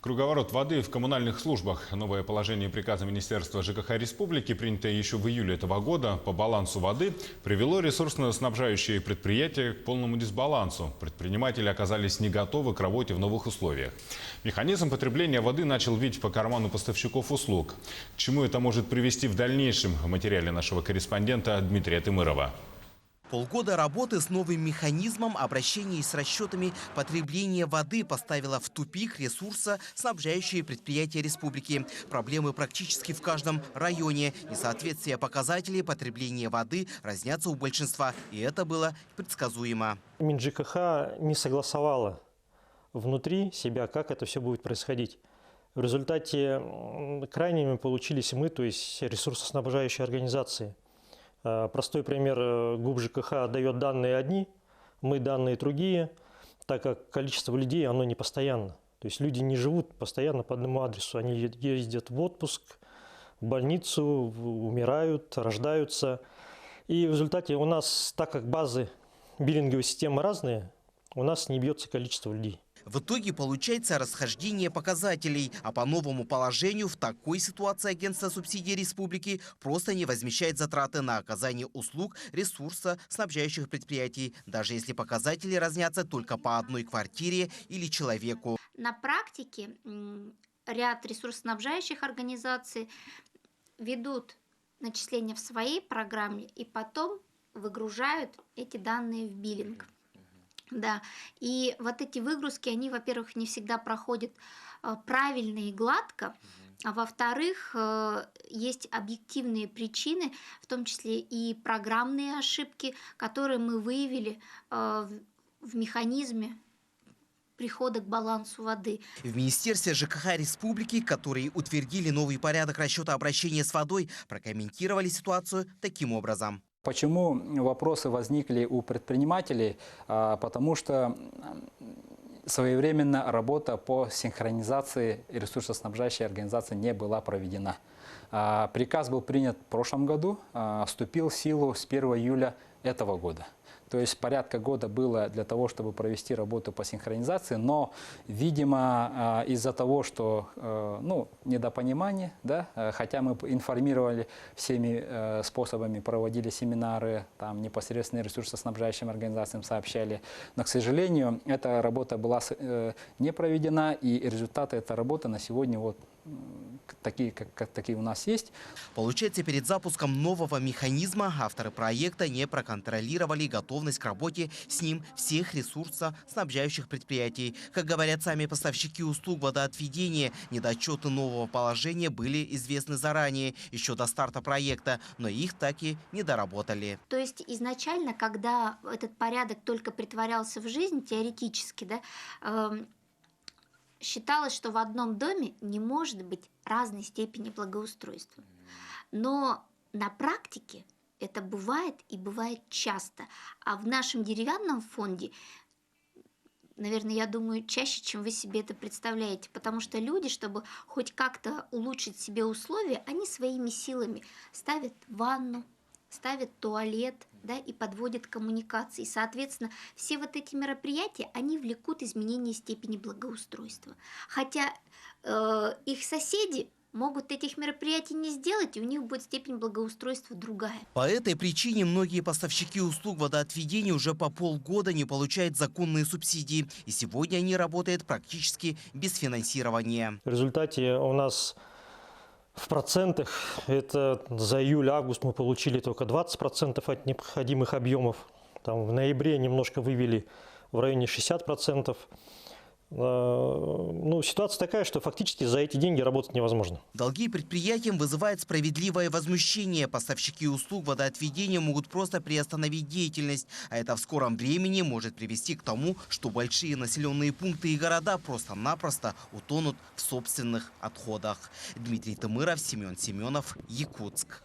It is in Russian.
Круговорот воды в коммунальных службах. Новое положение приказа Министерства ЖКХ Республики, принятое еще в июле этого года по балансу воды, привело ресурсно-снабжающие предприятия к полному дисбалансу. Предприниматели оказались не готовы к работе в новых условиях. Механизм потребления воды начал бить по карману поставщиков услуг. К чему это может привести в дальнейшем, в материале нашего корреспондента Дмитрия Тымырова. Полгода работы с новым механизмом обращения с расчетами потребления воды поставила в тупик ресурсоснабжающие предприятия республики. Проблемы практически в каждом районе. Несоответствие показателей потребления воды разнятся у большинства. И это было предсказуемо. МинЖКХ не согласовала внутри себя, как это все будет происходить. В результате крайними получились мы, то есть ресурсоснабжающие организации. Простой пример: ГУП ЖКХ дает данные одни, мы данные другие, так как количество людей оно не постоянно. То есть люди не живут постоянно по одному адресу, они ездят в отпуск, в больницу, умирают, рождаются. И в результате у нас, так как базы биллинговой системы разные, у нас не бьется количество людей. В итоге получается расхождение показателей, а по новому положению в такой ситуации агентство субсидий республики просто не возмещает затраты на оказание услуг ресурсоснабжающих предприятий, даже если показатели разнятся только по одной квартире или человеку. На практике ряд ресурсоснабжающих организаций ведут начисления в своей программе и потом выгружают эти данные в биллинг. Да, и вот эти выгрузки, они, во-первых, не всегда проходят правильно и гладко, а во-вторых, есть объективные причины, в том числе и программные ошибки, которые мы выявили в механизме прихода к балансу воды. В Министерстве ЖКХ Республики, которые утвердили новый порядок расчета обращения с водой, прокомментировали ситуацию таким образом. Почему вопросы возникли у предпринимателей? Потому что своевременно работа по синхронизации ресурсоснабжающей организации не была проведена. Приказ был принят в прошлом году, вступил в силу с 1 июля этого года. То есть порядка года было для того, чтобы провести работу по синхронизации, но, видимо, из-за того, что недопонимание, да, хотя мы информировали всеми способами, проводили семинары, там непосредственно ресурсоснабжающим организациям сообщали, но, к сожалению, эта работа была не проведена, и результаты этой работы на сегодня вот такие у нас есть. Получается, перед запуском нового механизма авторы проекта не проконтролировали готовность к работе с ним всех ресурсоснабжающих предприятий. Как говорят сами поставщики услуг водоотведения, недочеты нового положения были известны заранее, еще до старта проекта, но их так и не доработали. То есть изначально, когда этот порядок только притворялся в жизнь, теоретически, да, считалось, что в одном доме не может быть разной степени благоустройства. Но на практике это бывает и бывает часто. А в нашем деревянном фонде, наверное, я думаю, чаще, чем вы себе это представляете. Потому что люди, чтобы хоть как-то улучшить себе условия, они своими силами ставят ванну, ставят туалет, да, и подводят коммуникации. Соответственно, все вот эти мероприятия, они влекут изменение степени благоустройства. Хотя их соседи могут этих мероприятий не сделать, и у них будет степень благоустройства другая. По этой причине многие поставщики услуг водоотведения уже по полгода не получают законные субсидии. И сегодня они работают практически без финансирования. В результате у нас в процентах, это за июль-август мы получили только 20% от необходимых объемов. Там в ноябре немножко вывели в районе 60%. Ситуация такая, что фактически за эти деньги работать невозможно. Долги предприятиям вызывают справедливое возмущение. Поставщики услуг водоотведения могут просто приостановить деятельность. А это в скором времени может привести к тому, что большие населенные пункты и города просто-напросто утонут в собственных отходах. Дмитрий Тымыров, Семен Семенов, Якутск.